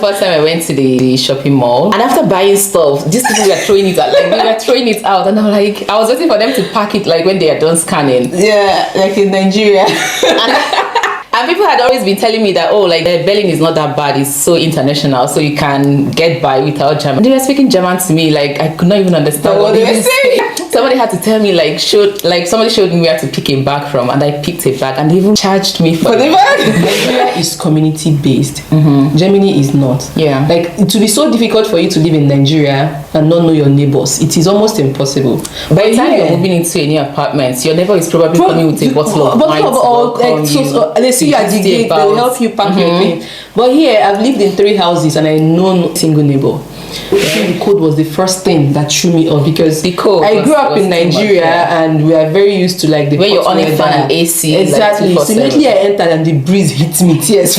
First time I went to the shopping mall, and after buying stuff, these people were throwing it out. Like, they were throwing it out, and I'm like, I was waiting for them to pack it, like when they are done scanning. Yeah, like in Nigeria. And people had always been telling me that, oh, like Berlin is not that bad, it's so international, so you can get by without German. They were speaking German to me, like I could not even understand what they were saying. Somebody had to tell me, somebody showed me where to pick a bag from, and I picked a bag, and they even charged me for the bag. Nigeria is community based. Germany is not. Yeah. Like, it will be so difficult for you to live in Nigeria and not know your neighbors. It is almost impossible. By the time you're moving into a new apartment, your neighbor is probably coming with a bottle of wine. They see you at the gate, they will help you pack your thing. But here, I've lived in 3 houses and I know no single neighbor. I think the code was the first thing that threw me off, because I grew up in Nigeria and we are very used to like the when you're on a fan and AC. Exactly. So immediately I entered and the breeze hit me. Tears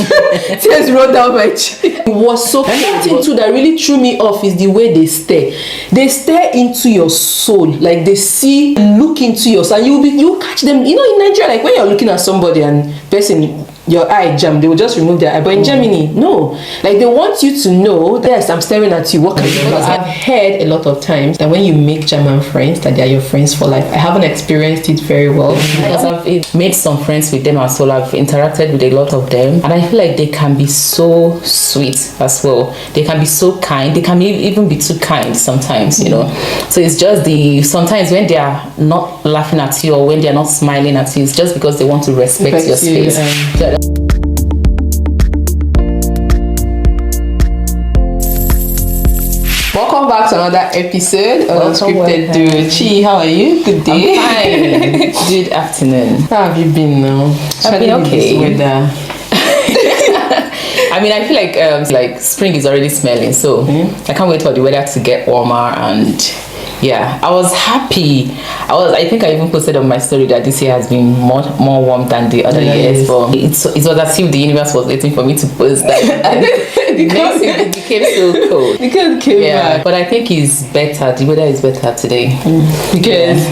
rolled down my cheek. It was so something too that really threw me off is the way they stare. They stare into your soul, like they look into your soul, and you catch them. You know, in Nigeria, like when you're looking at somebody and person, your eye jam, they will just remove their eye. But in Germany, no. Like, they want you to know, yes, I'm staring at you. What can you do? I've heard a lot of times that when you make German friends, that they are your friends for life. I haven't experienced it very well. Because I've made some friends with them as well. I've interacted with a lot of them, and I feel like they can be so sweet as well. They can be so kind. They can even be too kind sometimes, you know. So it's just sometimes when they are not laughing at you or when they are not smiling at you, it's just because they want to respect your space. Welcome back to another episode of Unscripted Duo. Chi, how are you? Good day. I'm fine. Good afternoon. How have you been now? I've been okay. Weather. I mean, I feel like spring is already smelling, so I can't wait for the weather to get warmer. And yeah, I was happy. I think I even posted on my story that this year has been more warm than the other years, but it was as if the universe was waiting for me to post that. The next year it became so cold. Because came back. But I think it's better. The weather is better today. Because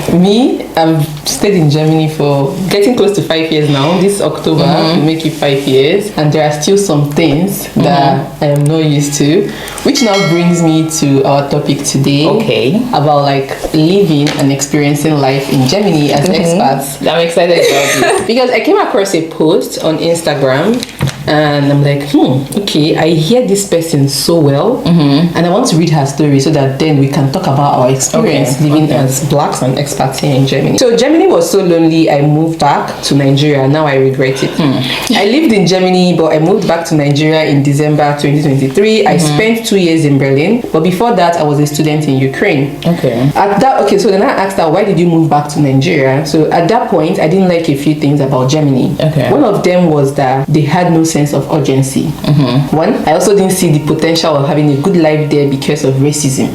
I've stayed in Germany for getting close to 5 years now. This October will make it 5 years, and there are still some things that I am not used to, which now brings me to our topic today. Okay. About like living and experiencing life in Germany as expats. I'm excited about this because I came across a post on Instagram and I'm like, okay, I hear this person so well, and I want to read her story so that then we can talk about our experience living as blacks and expats here in Germany. So Germany was so lonely, I moved back to Nigeria. Now I regret it. I lived in Germany, but I moved back to Nigeria in December 2023. I spent 2 years in Berlin, but before that I was a student in Ukraine. So then I asked her, why did you move back to Nigeria? So at that point I didn't like a few things about Germany. One of them was that they had no sense of urgency. One, I also didn't see the potential of having a good life there because of racism.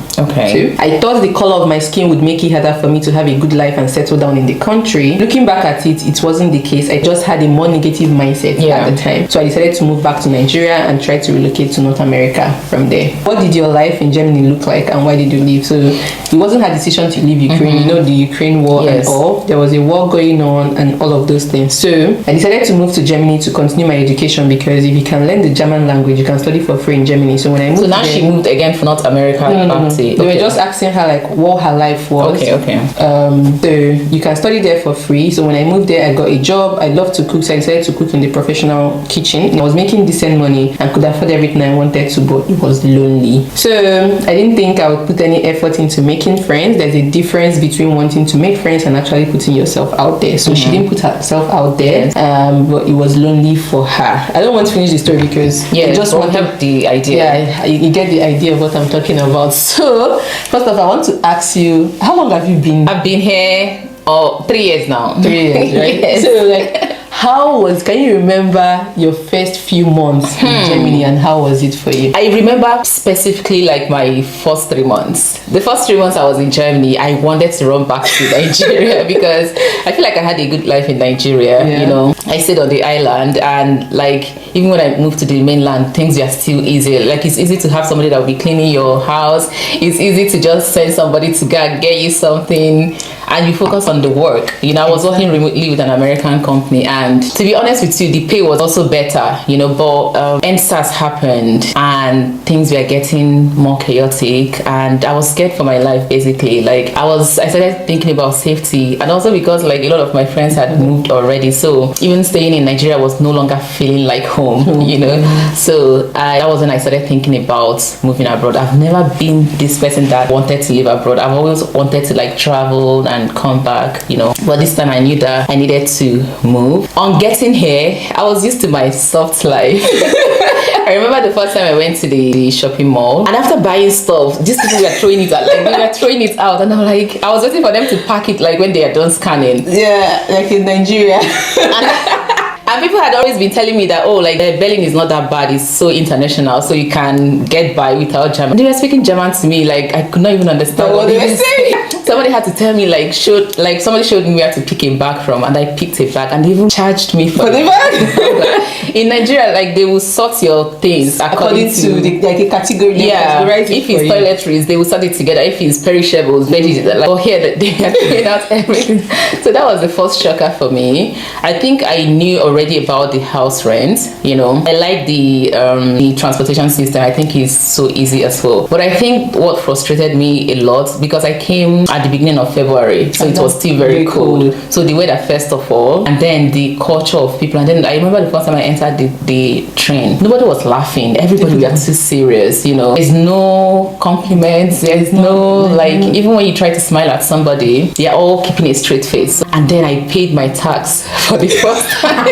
Two, I thought the color of my skin would make it harder for me to have a good life and settle down in the country. Looking back at it, it wasn't the case. I just had a more negative mindset at the time. So I decided to move back to Nigeria and try to relocate to North America from there. What did your life in Germany look like and why did you leave? So it wasn't her decision to leave Ukraine. You know, the Ukraine war and all. There was a war going on and all of those things. So I decided to move to Germany to continue my education, because if you can learn the German language, you can study for free in Germany. So when I moved, so now she moved again for North America. No. They were just asking her like what her life was. So you can study there for free. So when I moved there, I got a job. I love to cook, so I decided to cook in the professional kitchen. I was making decent money and could afford everything I wanted to, but it was lonely. So I didn't think I would put any effort into making friends. There's a difference between wanting to make friends and actually putting yourself out there. So she didn't put herself out there, but it was lonely for her. I don't want to finish the story because I just want to have the idea. Yeah, you get the idea of what I'm talking about. So first of all, I want to ask you, how long have you been? I've been here 3 years now. 3 years, right? Yes. So can you remember your first few months in Germany and how was it for you? I remember specifically like my first 3 months. The first 3 months I was in Germany, I wanted to run back to Nigeria because I feel like I had a good life in Nigeria. You know, I stayed on the island, and like even when I moved to the mainland, things were still easy. Like it's easy to have somebody that will be cleaning your house. It's easy to just send somebody to go and get you something, and you focus on the work. You know, I was working remotely with an American company, and and to be honest with you, the pay was also better, but NSAS happened and things were getting more chaotic, and I was scared for my life basically. Like I started thinking about safety, and also because like a lot of my friends had moved already, so even staying in Nigeria was no longer feeling like home, So that was when I started thinking about moving abroad. I've never been this person that wanted to live abroad. I've always wanted to like travel and come back, but this time I knew that I needed to move. On getting here, I was used to my soft life. I remember the first time I went to the shopping mall, and after buying stuff, these people were throwing it out. Like they were throwing it out, and I'm like, I was waiting for them to pack it like when they are done scanning. Yeah, like in Nigeria. And people had always been telling me that, like the Berlin is not that bad, it's so international, so you can get by without German. They were speaking German to me, like I could not even understand what they were saying. Somebody had to tell me, somebody showed me where to pick a bag from, and I picked a bag, and they even charged me for the bag. In Nigeria, like they will sort your things according to like a category. Yeah, if it's toiletries, they will sort it together. If it's perishables, veggies, like here they are throwing out everything. So that was the first shocker for me. I think I knew already about the house rent. I like the transportation system. I think it's so easy as well. But I think what frustrated me a lot, because I came at the beginning of February, so it was still very cold. So the weather first of all, and then the culture of people, and then I remember the first time I entered the train, nobody was laughing. Everybody was too serious. There's no compliments. There's no like, even when you try to smile at somebody, they're all keeping a straight face. And then I paid my tax for the first time.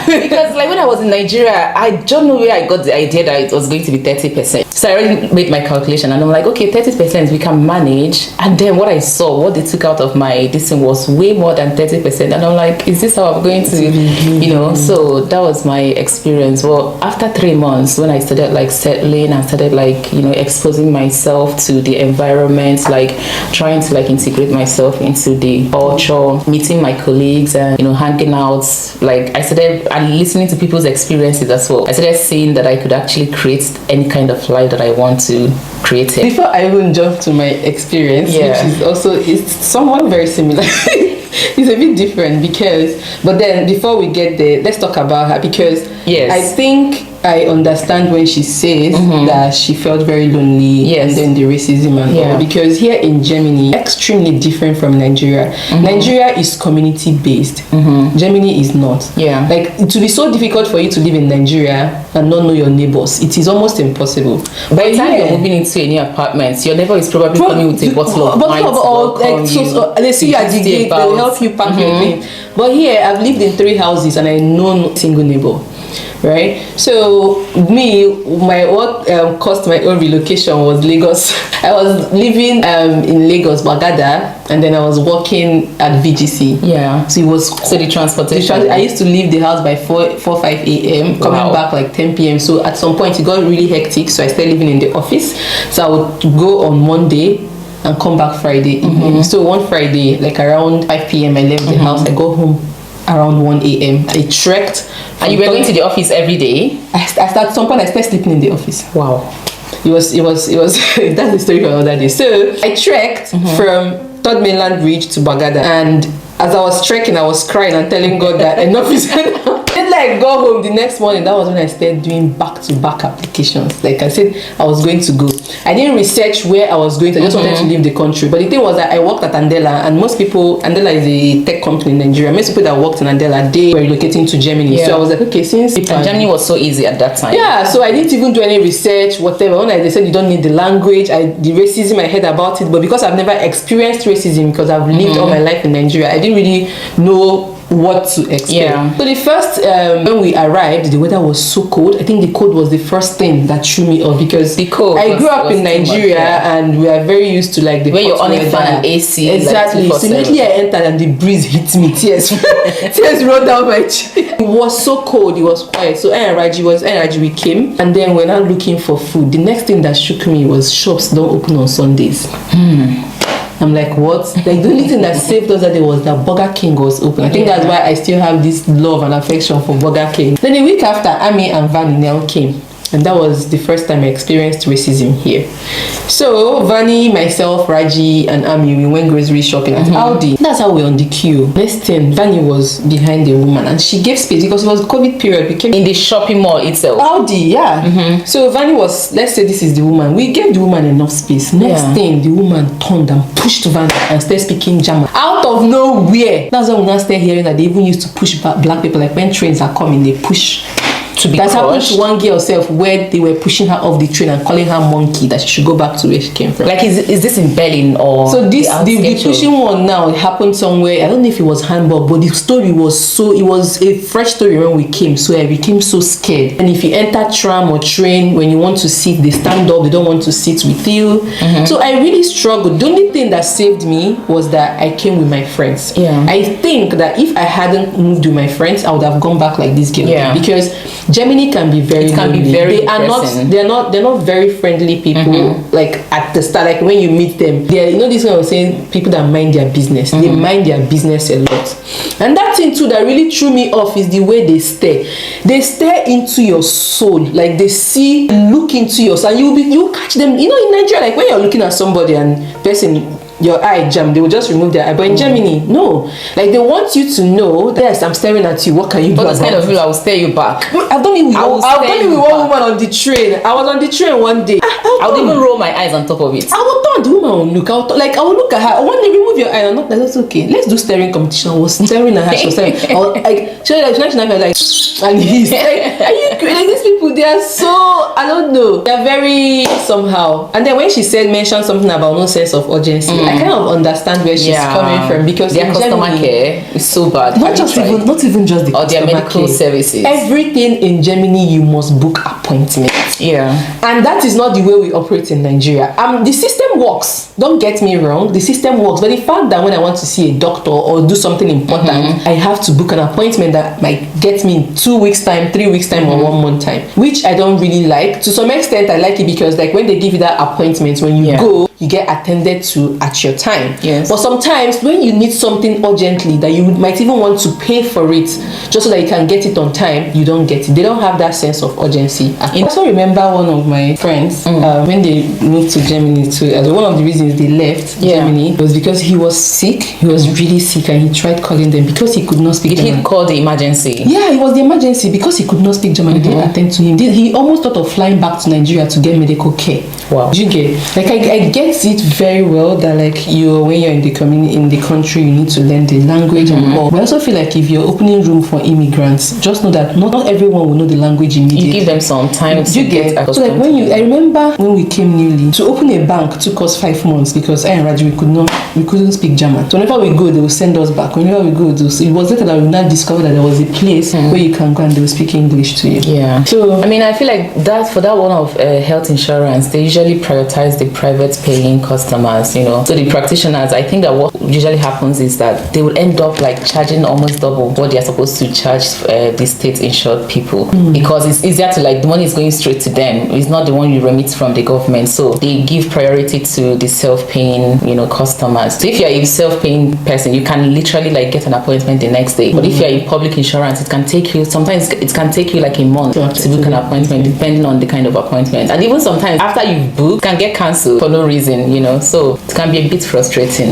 Because like when I was in Nigeria, I don't know where I got the idea that it was going to be 30%. So I already made my calculation, and I'm like, okay, 30% we can manage. And then what I saw, what they took out of my this thing was way more than 30%. And I'm like, is this how I'm going to, So that was my experience. Well, after 3 months, when I started like settling and started like, exposing myself to the environment, like trying to like integrate myself into the culture, meeting my colleagues and, hanging out, like I started and listening to people's experiences as well. I started seeing that I could actually create any kind of life that I want to create it. Before I even jump to my experience, which is somewhat very similar. It's a bit different but then before we get there, let's talk about her, because I think I understand when she says that she felt very lonely, and then the racism and all, because here in Germany, extremely different from Nigeria. Nigeria is community based. Germany is not. Like it will be so difficult for you to live in Nigeria and not know your neighbors. It is almost impossible. By the time you're moving into a new apartment, your neighbor is probably coming with a bottle of wine, or they see you at the gate, they will help you pack your thing. But here, I've lived in 3 houses and I know no single neighbor. Right, so what cost my own relocation was Lagos. I was living in Lagos, Bagada, and then I was working at VGC. So it was the transportation. I used to leave the house by 5 a.m. coming back like 10 p.m. So at some point it got really hectic, so I started living in the office. So I would go on Monday and come back Friday evening. So one Friday, like around 5 p.m. I left the house. I go home around 1 a.m. I trekked. And you were going to the office every day? I started sleeping in the office. Wow. It was that's the story for another day. So I trekked from Third Mainland Bridge to Bagada, and as I was trekking, I was crying and telling God that enough is enough. Then I got home the next morning. That was when I started doing back-to-back applications. Like I said, I was going to go. I didn't research where I was going to. I just wanted to leave the country. But the thing was that I worked at Andela, and Andela is a tech company in Nigeria. Most people that worked in Andela, they were relocating to Germany. So I was like, okay, and Germany was so easy at that time. So I didn't even do any research, whatever. When they said you don't need the language, the racism, I heard about it. But because I've never experienced racism, because I've lived all my life in Nigeria, I didn't really know what to expect. So the first when we arrived, the weather was so cold. I think the cold was the first thing that threw me off, because I grew up in Nigeria and we are very used to like the when you're on a fan and AC. Exactly. So immediately I entered and the breeze hit me. Tears rolled down my cheek. It was so cold. It was quiet. So NRG we came, and then we're now looking for food. The next thing that shook me was shops don't open on Sundays. I'm like, what? Like the only thing that saved us that day was that Burger King was open. I think that's why I still have this love and affection for Burger King. Then the week after, Ami and Vanny Nell came. And that was the first time I experienced racism here. So Vani, myself, Raji, and Ami, we went grocery shopping at Aldi. That's how we were on the queue. Next thing, Vani was behind the woman and she gave space because it was COVID period. We came in the shopping mall itself. Aldi, yeah. So Vani was, let's say this is the woman. We gave the woman enough space. Next thing, the woman turned and pushed Vani and started speaking German. Out of nowhere. That's why we now start hearing that they even used to push black people. Like when trains are coming, they push. That's happened to one girl herself where they were pushing her off the train and calling her monkey, that she should go back to where she came from. Like is this in Berlin or so this the pushing one now, it happened somewhere. I don't know if it was Hamburg, but the story was it was a fresh story when we came, so I became so scared. And if you enter tram or train, when you want to sit, they stand up, they don't want to sit with you. So I really struggled. The only thing that saved me was that I came with my friends. I think that if I hadn't moved with my friends, I would have gone back like this girl because Germany can be very lonely. They are not they're not very friendly people. Like at the start, like when you meet them, they're, you know, this kind of saying, people that mind their business. They mind their business a lot. And that thing too that really threw me off is the way they stare. They stare into your soul, like they look into your soul, and you catch them. You know, in Nigeria, like when you're looking at somebody and person, your eye jam, they will just remove their eye. But in Germany, no. Like they want you to know, yes, I'm staring at you. What can you do? But this kind of people, I will stare you back. I've done it with one woman on the train. I was on the train one day. I would even roll my eyes on top of it. I would turn, the woman would look. I would look at her. One day, remove your eye. I'm not. That's okay. Let's do staring competition. I was staring at her. She was staring. I was like, she was like, and he's like, are you like these people? They are so, I don't know. They are very somehow. And then when she mentioned something about no sense of urgency, I kind of understand where she's coming from, because their customer care is so bad. Not even just the or their medical services. Everything in Germany, you must book appointments. And that is not the way we operate in Nigeria. The system works. Don't get me wrong. The system works, but the fact that when I want to see a doctor or do something important, I have to book an appointment that might get me in 2 weeks time, 3 weeks time, or 1 month time, which I don't really like. To some extent, I like it because like when they give you that appointment, when you go, you get attended to at your time. But sometimes when you need something urgently that you might even want to pay for it just so that you can get it on time, you don't get it. They don't have that sense of urgency. I also remember one of my friends when they moved to Germany too. One of the reasons they left Germany was because he was sick. He was really sick, and he tried calling them because he could not speak German. Did he call the emergency? Yeah, it was the emergency because he could not speak German. They didn't attend to him. He almost thought of flying back to Nigeria to get medical care. Wow. You get like I get it very well that like when you're in the community, in the country, you need to learn the language and all. But I also feel like if you're opening room for immigrants, just know that not everyone will know the language immediately. You give them some time to get accustomed. So like I remember when we came newly, to open a bank took us 5 months because I and Raji we couldn't speak German. So whenever we go, they will send us back. Whenever we go, it was later that we now discovered that there was a place where you can go and they will speak English to you. So I mean, I feel like that for that one of health insurance, they usually prioritize the private paying customers, you know. So the practitioners, I think that what usually happens is that they will end up like charging almost double what they are supposed to charge the state insured people, because it's easier to, like, the money is going straight to them. It's not the one you remit from the government. So they give priority to the self-paying, you know, customers. So if you're a self-paying person, you can literally like get an appointment the next day. But if you're in public insurance, it can take you like a month to book an appointment, depending on the kind of appointment. And even sometimes after you've booked, it can get cancelled for no reason, you know. So it can be a bit frustrating.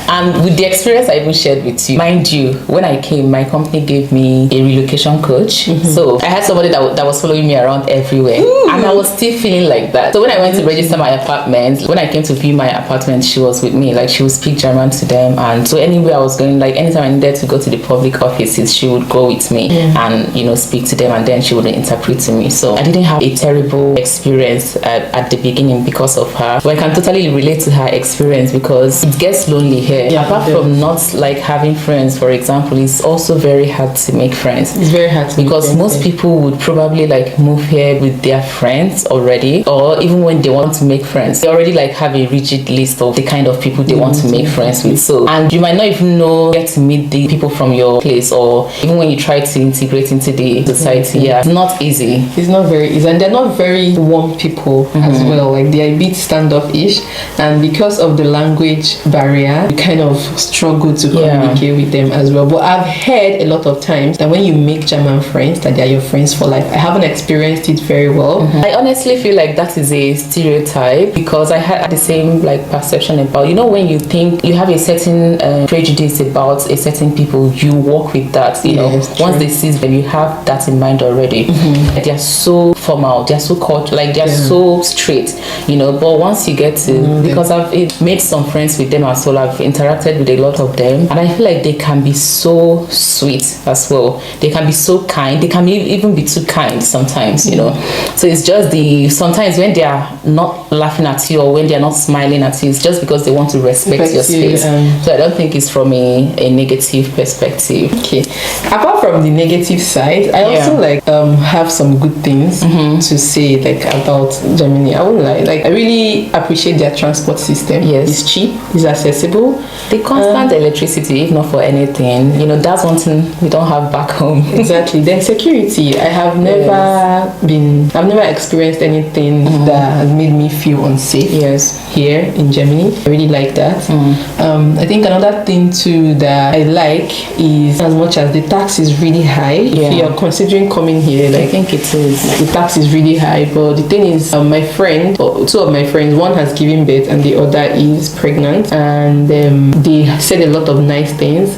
And with the experience I even shared with you, mind you, when I came, my company gave me a relocation coach. So I had somebody that was following me around everywhere. And I was still feeling like that. So when I went to register my apartment, when I came to view my apartment, she was with me. Like, she would speak German to them. And so anywhere I was going, like anytime I needed to go to the public offices, she would go with me and, you know, speak to them, and then she would interpret to me. So I didn't have a terrible experience at the beginning because of her. But I can totally relate to her experience because it gets lonely here. Apart from not like having friends, for example, it's also very hard to make friends. It's very hard to because most people would probably like move here with their friends already, or even when they want to make friends, they already like have a rigid list of the kind of people they want to make friends with. So, and you might not even get to meet the people from your place, or even when you try to integrate into the society, it's not easy. It's not very easy, and they're not very very warm people as well. Like they are a bit standoffish, and because of the language barrier, you kind of struggle to communicate with them as well. But I've heard a lot of times that when you make German friends, that they are your friends for life. I haven't experienced it very well. I honestly feel like that is a stereotype, because I had the same like perception about, you know, when you think you have a certain prejudice about a certain people, you work with that, you know. Once they see them, you have that in mind already. Like, they are so formal, they are so cultured, like they are so straight, you know. But once you get to, because I've made some friends with them as well, I've interacted with a lot of them, and I feel like they can be so sweet as well. They can be so kind. They can even be too kind sometimes, you know. So it's just sometimes when they are not laughing at you or when they are not smiling at you, it's just because they want to respect your space. So I don't think it's from a negative perspective. Okay. Apart from the negative side, I also like have some good things to say like about Germany. I won't lie. Like I really appreciate their transport system. Yes. It's cheap, it's accessible. The constant electricity, if not for anything, you know, that's one thing we don't have back home. Exactly. Then security. I've never experienced anything that has made me feel unsafe. Here in Germany. I really like that. I think another thing too that I like is, as much as the tax is really high, if you're considering coming here, like, I think it is. The tax is really high. But the thing is, my friend, or two of my friends, one has given birth and the other is pregnant, and they said a lot of nice things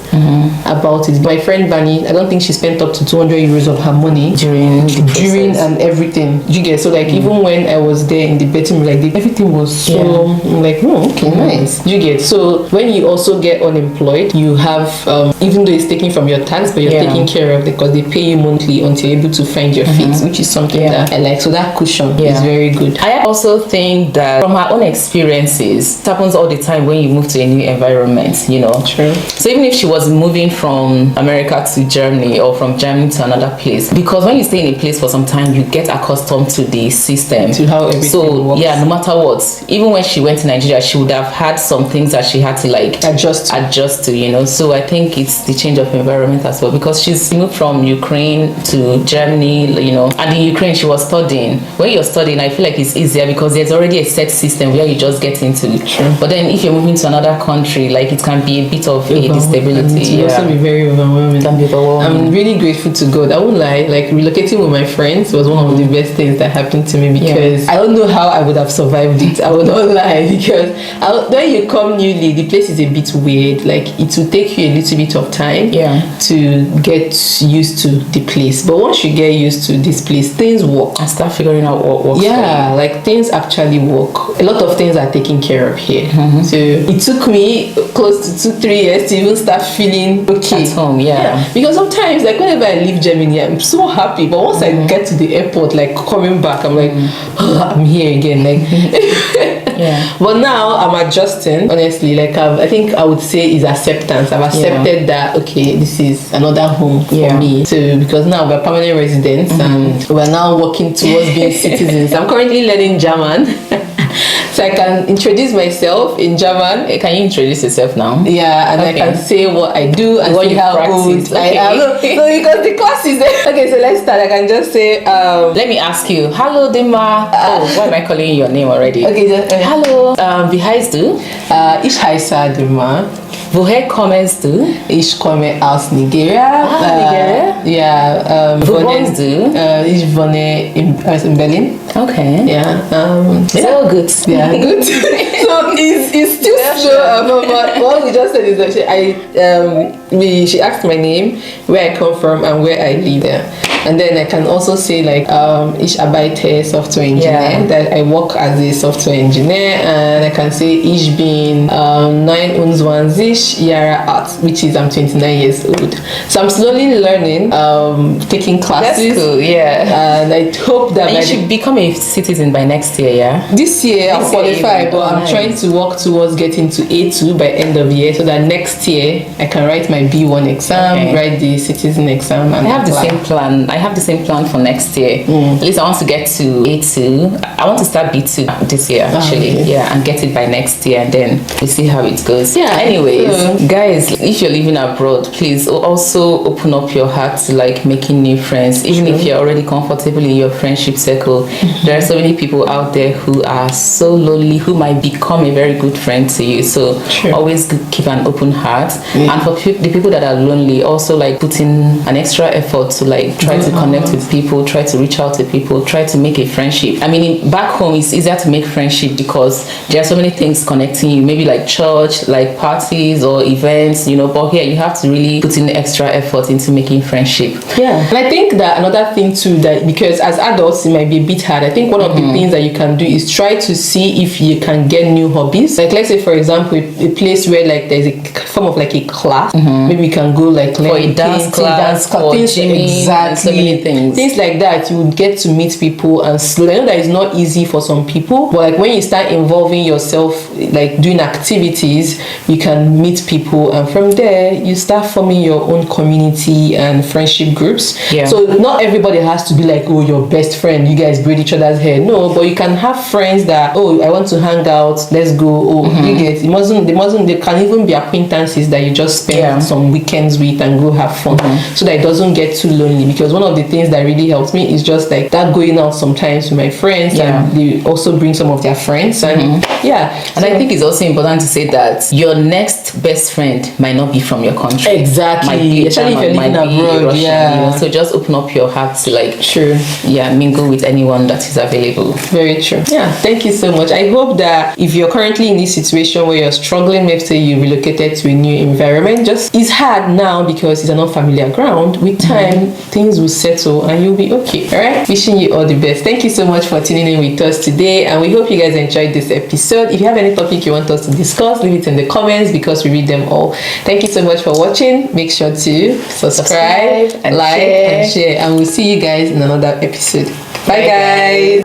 about it. My friend Vani, I don't think she spent up to 200 euros of her money during and everything. You get, so like even when I was there in the bedroom, like everything was so like, okay, nice. You get, so when you also get unemployed, you have even though it's taken from your tax, but you're taken care of because they pay you monthly until you're able to find your feet, which is something that I like. So that cushion is very good. I also think that from our own experiences, it happens all the time when you move to a new environment, you know. True. So even if she was moving from America to Germany or from Germany to another place, because when you stay in a place for some time, you get accustomed to the system, to how everything works. No matter what, even when she went to Nigeria, she would have had some things that she had to like adjust to, you know. So I think it's the change of environment as well, because she's moved from Ukraine to Germany, you know, and in Ukraine she was studying. When you're studying, I feel like it's easier because there's already a set system where you just get into. But then if you're moving to another country, like it can be a bit of a instability. It can also be very overwhelming. It can be overwhelming. I'm really grateful to God. I won't lie, like relocating with my friends was one of the best things that happened to me, because I don't know how I would have survived it. I would not lie, because when you come newly, the place is a bit weird. Like it will take you a little bit of time to get used to the place. But once you get used to this place, things work. And start figuring out what works. Yeah, like things actually work. A lot of things are taken care of here. So it took me close to 2-3 years to even start feeling okay at home. Because sometimes, like whenever I leave Germany, I'm so happy. But once I get to the airport, like coming back, I'm like, I'm here again. Like But now I'm adjusting, honestly. Like I think I would say is acceptance. I've accepted that, okay, this is another home for me. So because now we're permanent residents and we're now working towards being citizens. I'm currently learning German. So I can introduce myself in German. Can you introduce yourself now? Yeah, and I can say what I do and what say you how practice. good I am. No, because the class is there. Okay, so let's start. I can just say let me ask you. Hello, Dima. Why am I calling you your name already? Okay, just hello. Wie heißt du? Ich heiße Dima. Woher kommst du? Ich komme aus Nigeria. Nigeria? Ja. Wo wohnst du? Ich wohne in Berlin. Okay. Yeah. So good. Yeah, good. So it's still slow. But what we just said is that she asked my name, where I come from, and where I live there. And then I can also say like ich arbeite software engineer, that I work as a software engineer, and I can say ich bin 29 Jahre alt, which is I'm 29 years old. So I'm slowly learning, taking classes. That's cool, And I hope that you should become a citizen by next year, This year I'll qualify, but I'm trying to work towards getting to A2 by end of year, so that next year I can write my B1 exam, write the citizen exam. And I have the same plan. I have the same plan for next year. At least I want to get to A2. I want to start B2 this year, actually. Okay. Yeah, and get it by next year, and then we see how it goes. Yeah. Anyways, guys, if you're living abroad, please also open up your heart to like making new friends. Even if you're already comfortable in your friendship circle, there are so many people out there who are so lonely, who might become a very good friend to you. So always keep an open heart. And for the people that are lonely, also like put in an extra effort to like try to connect with people, try to reach out to people, try to make a friendship. I mean, back home it's easier to make friendship because there are so many things connecting you, maybe like church, like parties or events, you know, but here you have to really put in extra effort into making friendship. Yeah. And I think that another thing too, that because as adults it might be a bit hard, I think one of the things that you can do is try to see if you can get new hobbies. Like let's say for example a place where like there's a form of like a class, maybe you can go like For a dance class, or things, gymming, exactly, so many things like that. You would get to meet people and I know that it's not easy for some people, but like when you start involving yourself, like doing activities, you can meet people, and from there you start forming your own community and friendship groups. So not everybody has to be like, oh, your best friend, you guys braid each other's hair. No, but you can have friends that, oh, I want to hang out, let's go. Oh, you get, they can even be acquaintances that you just spend some weekends with and go have fun, so that it doesn't get too lonely. Because one of the things that really helps me is just like that, going out sometimes with my friends, and they also bring some of their friends, and and I think it's also important to say that your next best friend might not be from your country. Exactly, especially if you're living abroad. Russian, you know? So just open up your heart to like mingle with anyone that is available. Very true. Thank you so much. I hope that if you're currently in this situation where you're struggling, maybe say you relocated to a new environment, just it's hard now because it's an unfamiliar ground. With time things will settle and you'll be okay. All right, wishing you all the best. Thank you so much for tuning in with us today, and we hope you guys enjoyed this episode. If you have any topic you want us to discuss, leave it in the comments because we read them all. Thank you so much for watching. Make sure to subscribe, and like, and share, and we'll see you guys in another episode. Bye guys.